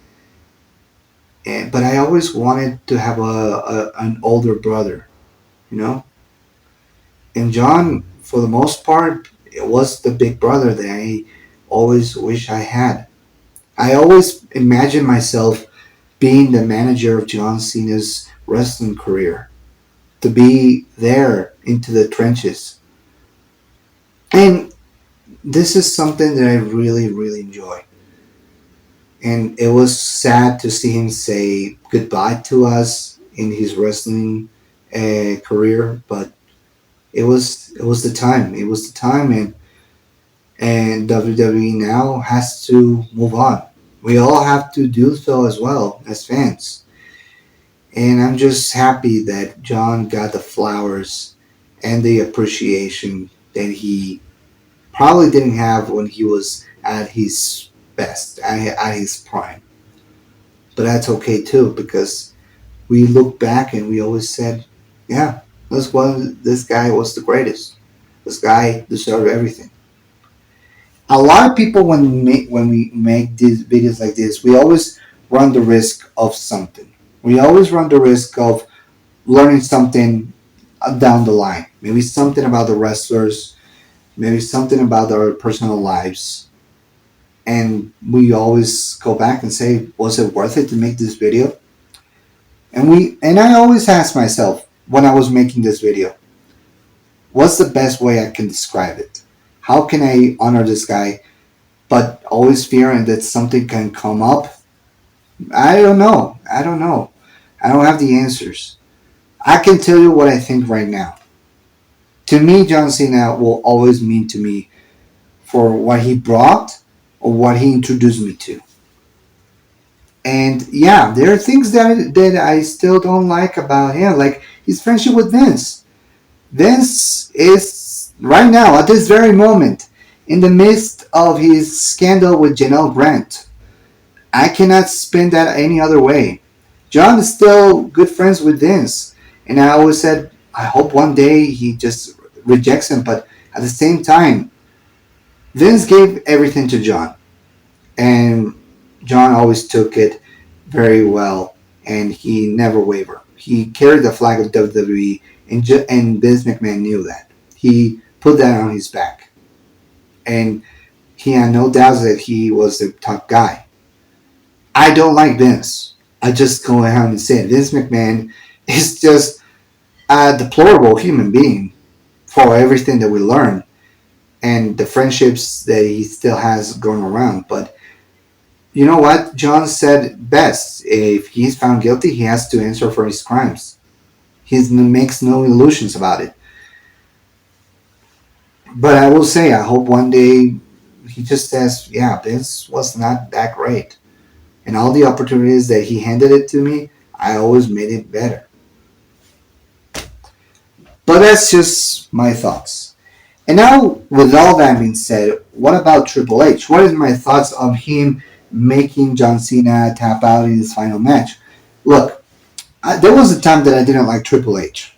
But I always wanted to have an older brother, you know. And John, for the most part, it was the big brother that I always wish I had. I always imagine myself being the manager of John Cena's wrestling career, to be there into the trenches. And this is something that I really, really enjoy. And it was sad to see him say goodbye to us in his wrestling career, but it was the time. It was the time, and WWE now has to move on. We all have to do so as well as fans. And I'm just happy that John got the flowers and the appreciation that he probably didn't have when he was at his best, at his prime. But that's okay too, because we look back and we always said, yeah, this guy was the greatest. This guy deserved everything. A lot of people, when we make these videos like this, we always run the risk of something. We always run the risk of learning something down the line. Maybe something about the wrestlers, maybe something about our personal lives. And we always go back and say, was it worth it to make this video? And I always ask myself when I was making this video, what's the best way I can describe it? How can I honor this guy, but always fearing that something can come up? I don't know. I don't know. I don't have the answers. I can tell you what I think right now. To me, John Cena will always mean to me for what he brought or what he introduced me to. And yeah, there are things that I still don't like about him, like his friendship with Vince. Vince is right now, at this very moment, in the midst of his scandal with Janelle Grant. I cannot spin that any other way. John is still good friends with Vince. And I always said, I hope one day he just rejects him. But at the same time, Vince gave everything to John. And John always took it very well. And he never wavered. He carried the flag of WWE. And Vince McMahon knew that. He put that on his back. And he had no doubts that he was the top guy. I don't like Vince. I just go ahead and say it. Vince McMahon is just a deplorable human being for everything that we learn and the friendships that he still has going around. But you know what? John said best. If he's found guilty, he has to answer for his crimes. He makes no illusions about it. But I will say, I hope one day he just says, yeah, this was not that great. And all the opportunities that he handed it to me, I always made it better. But that's just my thoughts. And now, with all that being said, what about Triple H? What is my thoughts of him making John Cena tap out in his final match? Look, there was a time that I didn't like Triple H.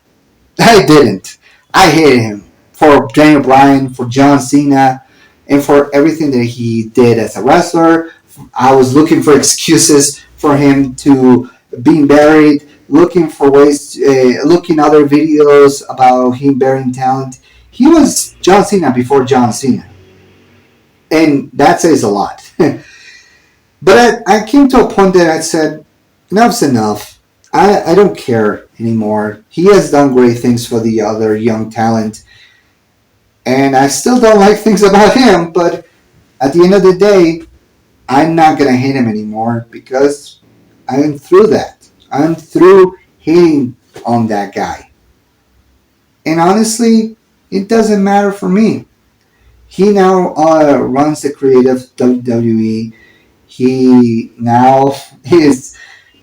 I didn't. I hated him for Daniel Bryan, for John Cena, and for everything that he did as a wrestler. I was looking for excuses for him to being buried, looking for ways, looking other videos about him burying talent. He was John Cena before John Cena, and that says a lot. But I came to a point that I said, enough's enough. I don't care anymore. He has done great things for the other young talent, And I still don't like things about him, but at the end of the day, I'm not gonna hate him anymore because I'm through that. I'm through hating on that guy. And honestly, it doesn't matter for me. He now runs the creative WWE. He now is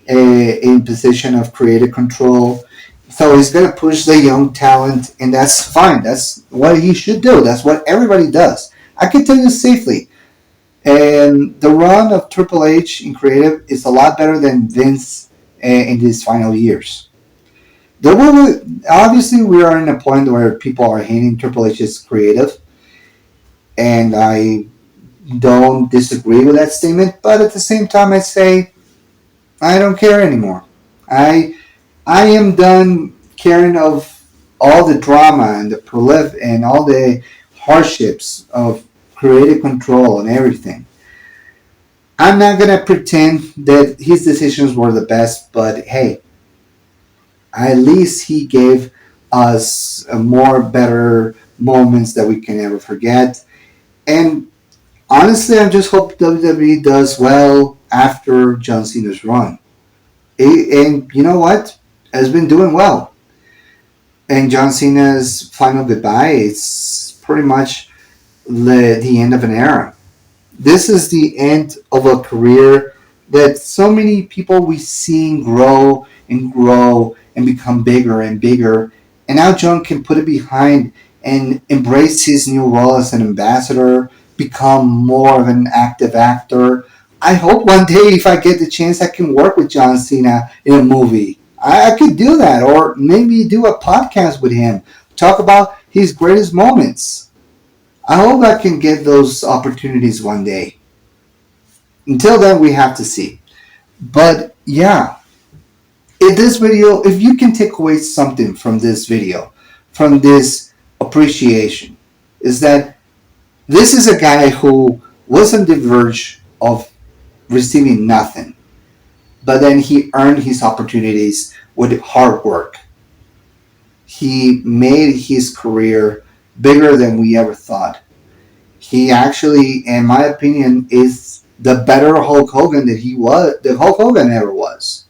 in position of creative control. So he's going to push the young talent, and that's fine. That's what he should do. That's what everybody does. I can tell you safely. And the run of Triple H in creative is a lot better than Vince in his final years. There will obviously we are in a point where people are hating Triple H's creative, and I don't disagree with that statement. But at the same time, I say I don't care anymore. I am done caring of all the drama and the prolif and all the hardships of creative control and everything. I'm not gonna pretend that his decisions were the best, but hey, at least he gave us more better moments that we can never forget. And honestly, I just hope WWE does well after John Cena's run. And you know what? Has been doing well. And John Cena's final goodbye is pretty much the end of an era. This is the end of a career that so many people we seen grow and become bigger and bigger. And now John can put it behind and embrace his new role as an ambassador, become more of an active actor. I hope one day, if I get the chance, I can work with John Cena in a movie. I could do that, or maybe do a podcast with him, talk about his greatest moments. I hope I can get those opportunities one day. Until then, we have to see. But yeah, in this video, if you can take away something from this video, from this appreciation, is that this is a guy who was on the verge of receiving nothing, but then he earned his opportunities with hard work. He made his career bigger than we ever thought. He actually, in my opinion, is the better Hulk Hogan that Hulk Hogan ever was.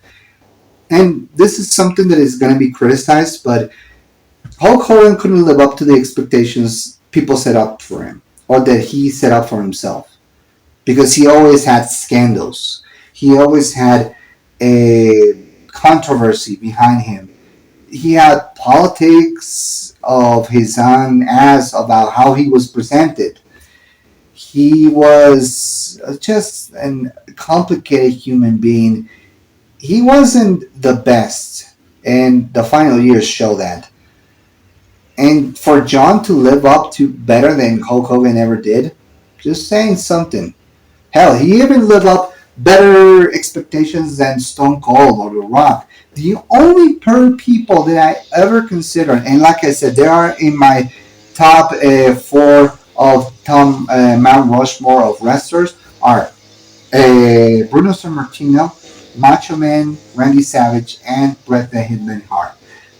And this is something that is going to be criticized, but Hulk Hogan couldn't live up to the expectations people set up for him, or that he set up for himself, because he always had scandals. He always had a controversy behind him. He had politics of his own as about how he was presented. He was just a complicated human being. He wasn't the best, and the final years show that. And for John to live up to better than Hulk Hogan ever did, just saying something. Hell, he even lived up better expectations than Stone Cold or The Rock. The only people that I ever considered, and like I said, they are in my top four of Mount Rushmore of wrestlers, are Bruno Sammartino, Macho Man, Randy Savage, and Bret the Hitman Hart.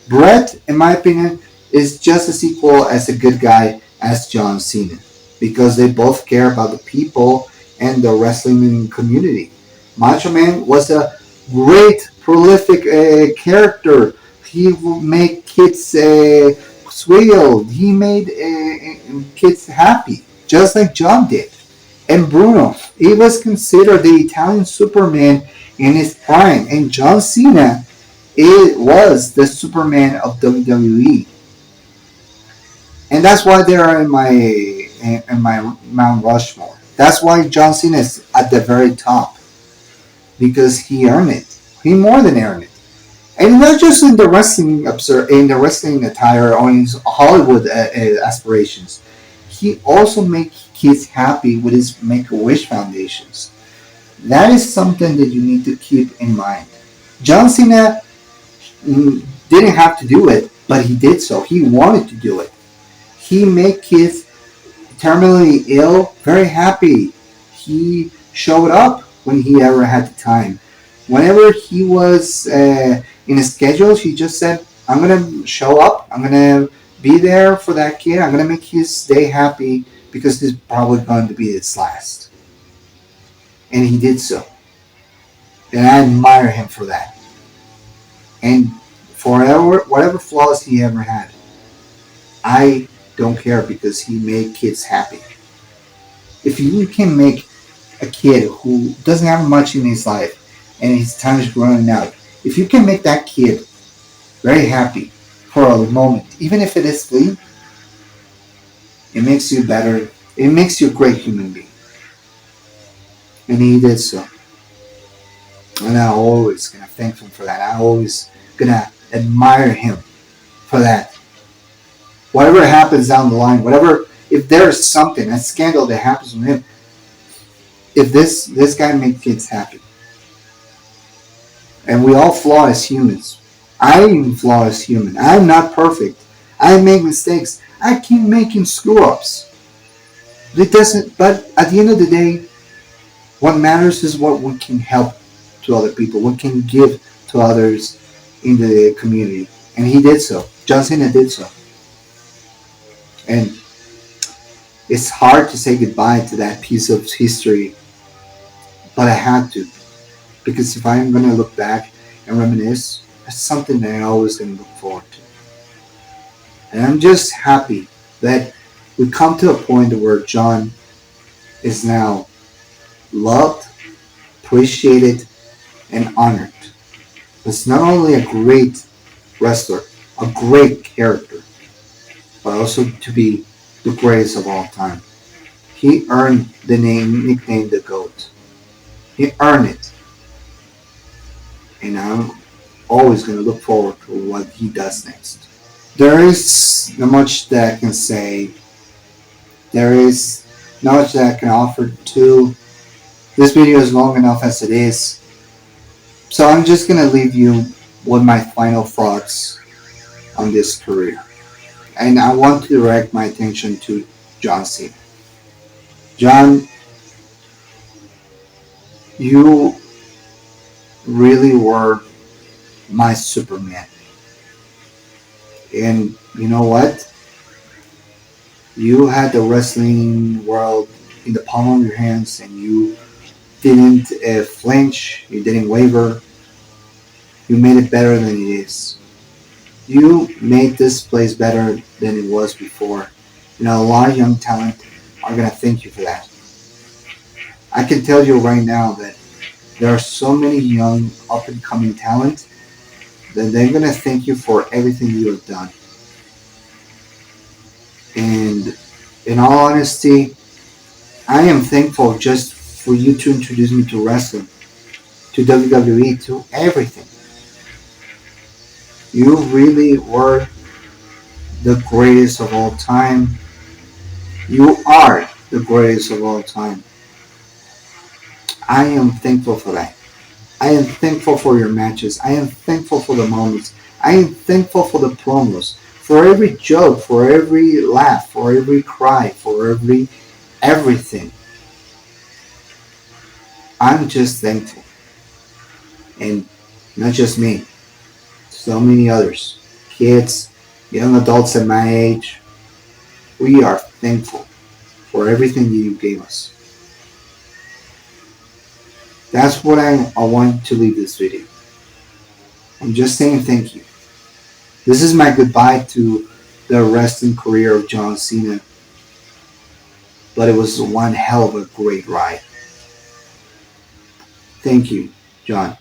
Bret, in my opinion, is just as equal as a good guy as John Cena, because they both care about the people and the wrestling community. Macho Man was a great, prolific character. He would make kids squeal. He made kids happy, just like John did. And Bruno, he was considered the Italian Superman in his prime, and John Cena, it was the Superman of WWE. And that's why they are in my Mount Rushmore. That's why John Cena is at the very top, because he earned it. He more than earned it, and not just in the wrestling attire or in his Hollywood aspirations. He also makes kids happy with his Make a Wish foundations. That is something that you need to keep in mind. John Cena didn't have to do it, but he did so. He wanted to do it. He made kids terminally ill very happy. He showed up when he ever had the time. Whenever he was in his schedules, he just said, "I'm gonna show up. I'm gonna be there for that kid. I'm gonna make his day happy because this is probably going to be its last. And he did so. And I admire him for that. And forever, whatever flaws he ever had, I don't care because he made kids happy. If you can make a kid who doesn't have much in his life and his time is running out, if you can make that kid very happy for a moment, even if it is fleeting, it makes you better. It makes you a great human being. And he did so. And I'm always gonna thank him for that. I'm always gonna admire him for that. Whatever happens down the line, whatever, if there's something, a scandal that happens with him, if this guy makes kids happy, and we all flaw as humans. I even flaw as human. I'm not perfect. I make mistakes. I keep making screw ups. It doesn't. But at the end of the day, what matters is what we can help to other people. What can give to others in the community, and he did so. John Cena did so, and it's hard to say goodbye to that piece of history, but I had to because if I'm gonna look back and reminisce, that's something that I'm always gonna look forward to. And I'm just happy that we come to a point where John is now loved, appreciated, and honored. It's not only a great wrestler, a great character, but also to be the greatest of all time. He earned the nickname the GOAT. He earned it. And I'm always going to look forward to what he does next. There is not much that I can say. There is not much that I can offer to. This video is long enough as it is. So I'm just going to leave you with my final thoughts on this career. And I want to direct my attention to John Cena. John, you really were my Superman. And you know what? You had the wrestling world in the palm of your hands and you didn't flinch, you didn't waver, you made it better than it is. You made this place better than it was before. You know, a lot of young talent are going to thank you for that. I can tell you right now that there are so many young up and coming talent that they're going to thank you for everything you have done. And in all honesty, I am thankful just for you to introduce me to wrestling, to WWE, to everything. You really were the greatest of all time. You are the greatest of all time. I am thankful for that. I am thankful for your matches. I am thankful for the moments. I am thankful for the promos, for every joke, for every laugh, for every cry, for everything. I'm just thankful. And not just me, so many others. Kids, young adults at my age, we are thankful for everything you gave us. That's what I want to leave this video. I'm just saying thank you. This is my goodbye to the wrestling career of John Cena, but it was one hell of a great ride. Thank you, John.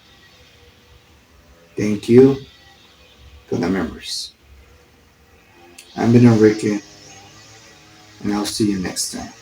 Thank you for the memories. I've been Enrique, and I'll see you next time.